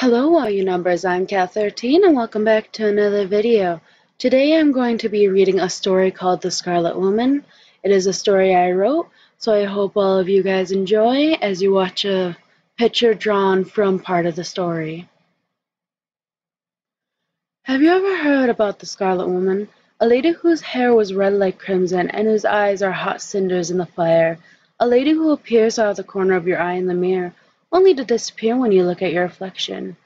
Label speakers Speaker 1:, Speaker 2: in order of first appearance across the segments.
Speaker 1: Hello all you numbers, I'm Cat13 and welcome back to another video. Today I'm going to be reading a story called The Scarlet Woman. It is a story I wrote, so I hope all of you guys enjoy as you watch a picture drawn from part of the story. Have you ever heard about the Scarlet Woman? A lady whose hair was red like crimson and whose eyes are hot cinders in the fire. A lady who appears out of the corner of your eye in the mirror, only to disappear when you look at your reflection.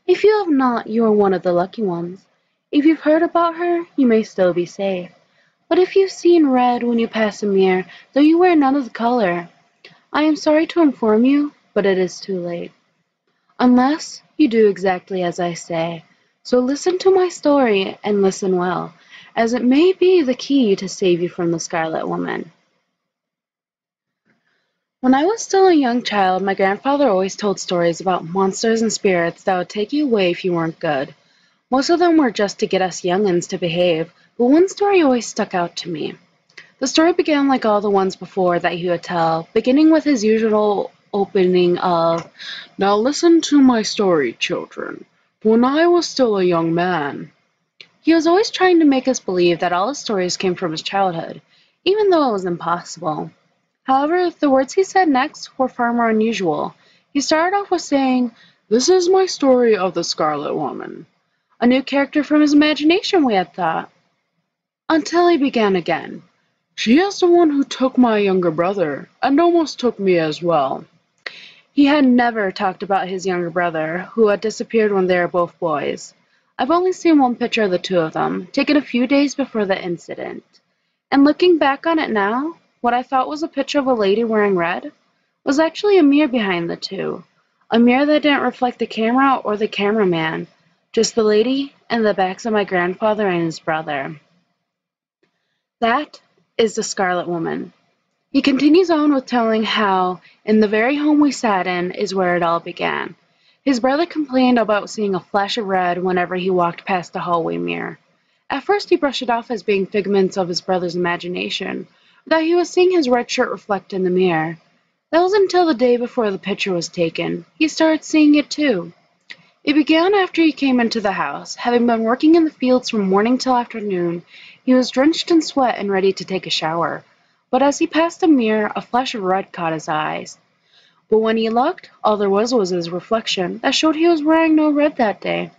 Speaker 1: If you have not, you are one of the lucky ones. If you've heard about her, you may still be safe. But if you've seen red when you pass a mirror, though you wear none of the color, I am sorry to inform you, but it is too late. Unless you do exactly as I say. So listen to my story and listen well, as it may be the key to save you from the Scarlet Woman. When I was still a young child, my grandfather always told stories about monsters and spirits that would take you away if you weren't good. Most of them were just to get us young'uns to behave, but one story always stuck out to me. The story began like all the ones before that he would tell, beginning with his usual opening of, "Now listen to my story, children. When I was still a young man." He was always trying to make us believe that all his stories came from his childhood, even though it was impossible. However, the words he said next were far more unusual. He started off with saying, "This is my story of the Scarlet Woman." A new character from his imagination, we had thought. Until he began again. "She is the one who took my younger brother, and almost took me as well." He had never talked about his younger brother, who had disappeared when they were both boys. I've only seen one picture of the two of them, taken a few days before the incident. And looking back on it now, what I thought was a picture of a lady wearing red was actually a mirror behind the two. A mirror that didn't reflect the camera or the cameraman, just the lady and the backs of my grandfather and his brother. That is the Scarlet Woman. He continues on with telling how, in the very home we sat in, is where it all began. His brother complained about seeing a flash of red whenever he walked past the hallway mirror. At first he brushed it off as being figments of his brother's imagination, that he was seeing his red shirt reflect in the mirror. That was until the day before the picture was taken. He started seeing it too. It began after he came into the house. Having been working in the fields from morning till afternoon, he was drenched in sweat and ready to take a shower. But as he passed the mirror, a flash of red caught his eyes. But when he looked, all there was his reflection that showed he was wearing no red that day.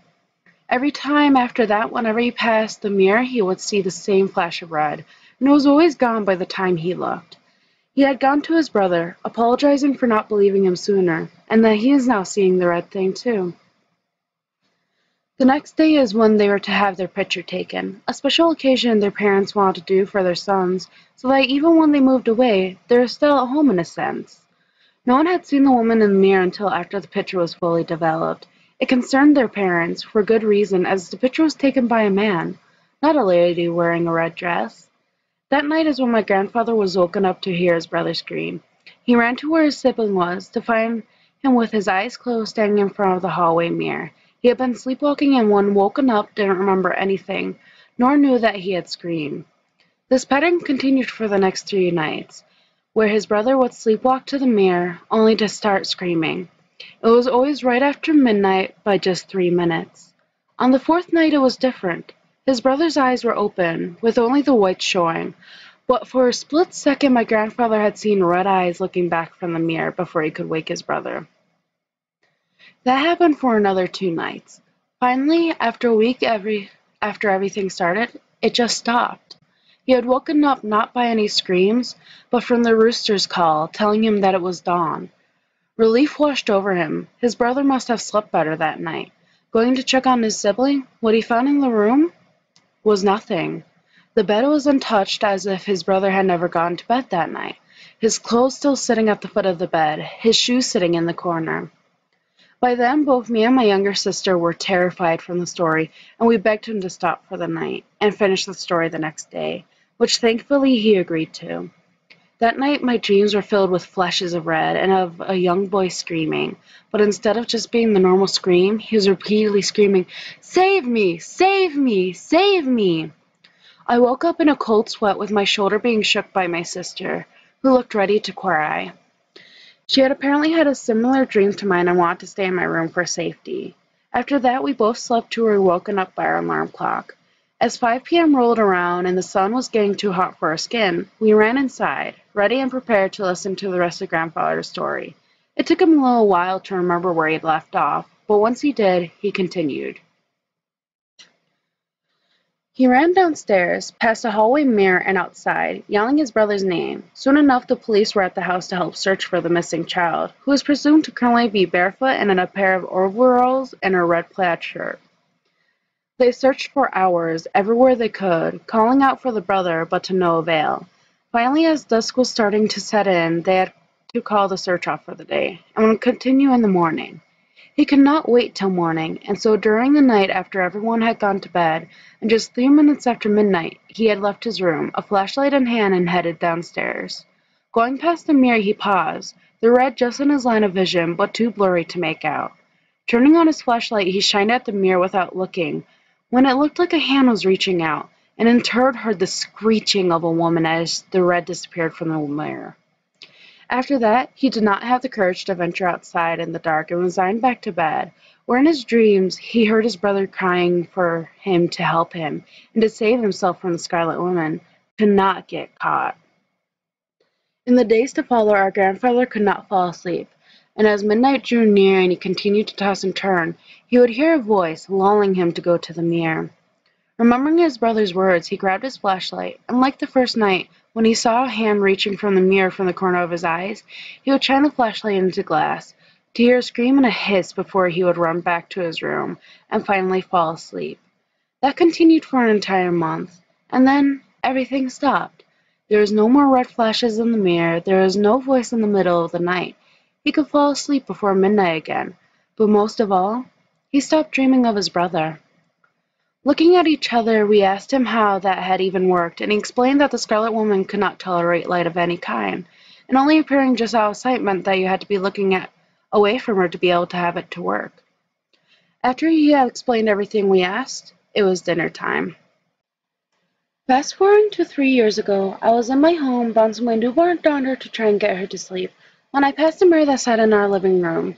Speaker 1: Every time after that, whenever he passed the mirror, he would see the same flash of red, and it was always gone by the time he looked. He had gone to his brother, apologizing for not believing him sooner, and that he is now seeing the red thing too. The next day is when they were to have their picture taken, a special occasion their parents wanted to do for their sons, so that even when they moved away, they were still at home in a sense. No one had seen the woman in the mirror until after the picture was fully developed. It concerned their parents, for good reason, as the picture was taken by a man, not a lady wearing a red dress. That night is when my grandfather was woken up to hear his brother scream. He ran to where his sibling was, to find him with his eyes closed standing in front of the hallway mirror. He had been sleepwalking and when woken up didn't remember anything, nor knew that he had screamed. This pattern continued for the next 3 nights, where his brother would sleepwalk to the mirror, only to start screaming. It was always right after midnight by just 3 minutes. On the 4th night it was different. His brother's eyes were open, with only the whites showing, but for a split second my grandfather had seen red eyes looking back from the mirror before he could wake his brother. That happened for another 2 nights. Finally, after a week after everything started, it just stopped. He had woken up not by any screams, but from the rooster's call, telling him that it was dawn. Relief washed over him. His brother must have slept better that night. Going to check on his sibling, what he found in the room was nothing. The bed was untouched, as if his brother had never gone to bed that night. His clothes still sitting at the foot of the bed, his shoes sitting in the corner. By then, both me and my younger sister were terrified from the story, and we begged him to stop for the night and finish the story the next day, which thankfully he agreed to. That night, my dreams were filled with flashes of red and of a young boy screaming, but instead of just being the normal scream, he was repeatedly screaming, "Save me! Save me! Save me!" I woke up in a cold sweat with my shoulder being shook by my sister, who looked ready to cry. She had apparently had a similar dream to mine and wanted to stay in my room for safety. After that, we both slept till we were woken up by our alarm clock. As 5 p.m. rolled around and the sun was getting too hot for our skin, we ran inside, ready and prepared to listen to the rest of Grandfather's story. It took him a little while to remember where he'd left off, but once he did, he continued. He ran downstairs, past a hallway mirror and outside, yelling his brother's name. Soon enough, the police were at the house to help search for the missing child, who was presumed to currently be barefoot and in a pair of overalls and a red plaid shirt. They searched for hours, everywhere they could, calling out for the brother, but to no avail. Finally, as dusk was starting to set in, they had to call the search off for the day, and would continue in the morning. He could not wait till morning, and so during the night after everyone had gone to bed, and just 3 minutes after midnight, he had left his room, a flashlight in hand, and headed downstairs. Going past the mirror, he paused, the red just in his line of vision, but too blurry to make out. Turning on his flashlight, he shined at the mirror without looking, when it looked like a hand was reaching out, and in turn heard the screeching of a woman as the red disappeared from the mirror. After that, he did not have the courage to venture outside in the dark and resigned back to bed, where in his dreams he heard his brother crying for him to help him and to save himself from the Scarlet Woman, to not get caught. In the days to follow, our grandfather could not fall asleep, and as midnight drew near and he continued to toss and turn, he would hear a voice lulling him to go to the mirror. Remembering his brother's words, he grabbed his flashlight, and like the first night, when he saw a hand reaching from the mirror from the corner of his eyes, he would shine the flashlight into glass, to hear a scream and a hiss before he would run back to his room, and finally fall asleep. That continued for an entire month, and then everything stopped. There was no more red flashes in the mirror, there was no voice in the middle of the night. He could fall asleep before midnight again, but most of all, he stopped dreaming of his brother. Looking at each other, we asked him how that had even worked, and he explained that the Scarlet Woman could not tolerate light of any kind, and only appearing just out of sight meant that you had to be looking away from her to be able to have it to work. After he had explained everything we asked, it was dinner time. Fast forwarding to 3 years ago, I was in my home bouncing my newborn daughter to try and get her to sleep, when I passed a mirror that sat in our living room.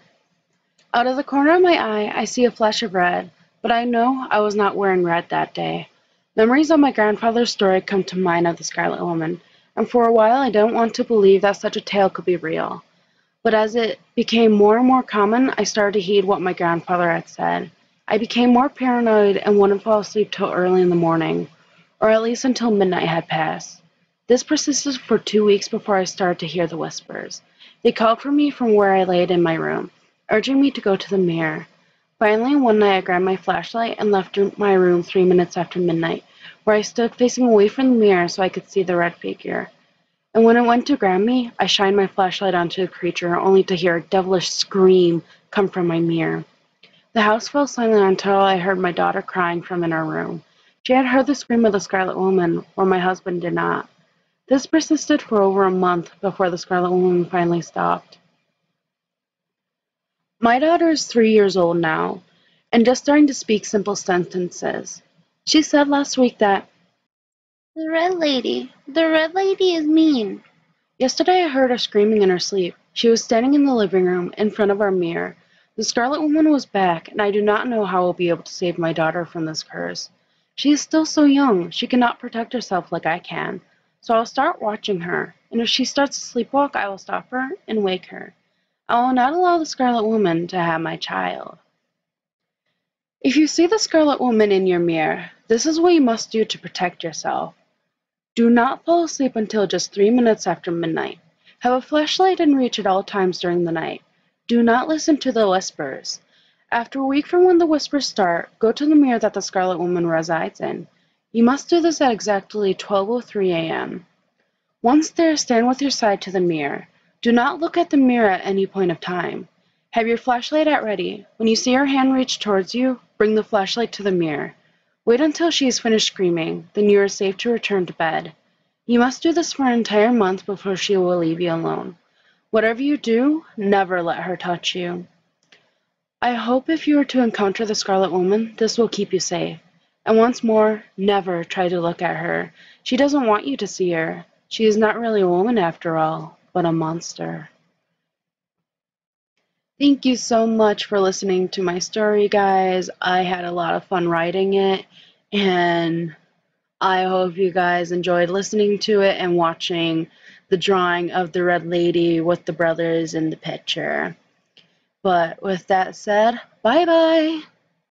Speaker 1: Out of the corner of my eye, I see a flash of red, but I know I was not wearing red that day. Memories of my grandfather's story come to mind of the Scarlet Woman, and for a while I didn't want to believe that such a tale could be real. But as it became more and more common, I started to heed what my grandfather had said. I became more paranoid and wouldn't fall asleep till early in the morning, or at least until midnight had passed. This persisted for 2 weeks before I started to hear the whispers. They called for me from where I laid in my room, urging me to go to the mirror. Finally, one night I grabbed my flashlight and left my room 3 minutes after midnight, where I stood facing away from the mirror so I could see the red figure. And when it went to grab me, I shined my flashlight onto the creature, only to hear a devilish scream come from my mirror. The house fell silent until I heard my daughter crying from in her room. She had heard the scream of the Scarlet Woman, where my husband did not. This persisted for over a month before the Scarlet Woman finally stopped. My daughter is 3 years old now, and just starting to speak simple sentences. She said last week that the Red Lady is mean. Yesterday I heard her screaming in her sleep. She was standing in the living room, in front of our mirror. The Scarlet Woman was back, and I do not know how I will be able to save my daughter from this curse. She is still so young, she cannot protect herself like I can. So I'll start watching her, and if she starts to sleepwalk, I will stop her and wake her. I will not allow the Scarlet Woman to have my child. If you see the Scarlet Woman in your mirror, this is what you must do to protect yourself. Do not fall asleep until just 3 minutes after midnight. Have a flashlight in reach at all times during the night. Do not listen to the whispers. After a week from when the whispers start, go to the mirror that the Scarlet Woman resides in. You must do this at exactly 12:03 a.m. Once there, stand with your side to the mirror. Do not look at the mirror at any point of time. Have your flashlight at ready. When you see her hand reach towards you, bring the flashlight to the mirror. Wait until she is finished screaming, then you are safe to return to bed. You must do this for an entire month before she will leave you alone. Whatever you do, never let her touch you. I hope if you are to encounter the Scarlet Woman, this will keep you safe. And once more, never try to look at her. She doesn't want you to see her. She is not really a woman after all, but a monster. Thank you so much for listening to my story, guys. I had a lot of fun writing it, and I hope you guys enjoyed listening to it and watching the drawing of the red lady with the brothers in the picture. But with that said, bye bye!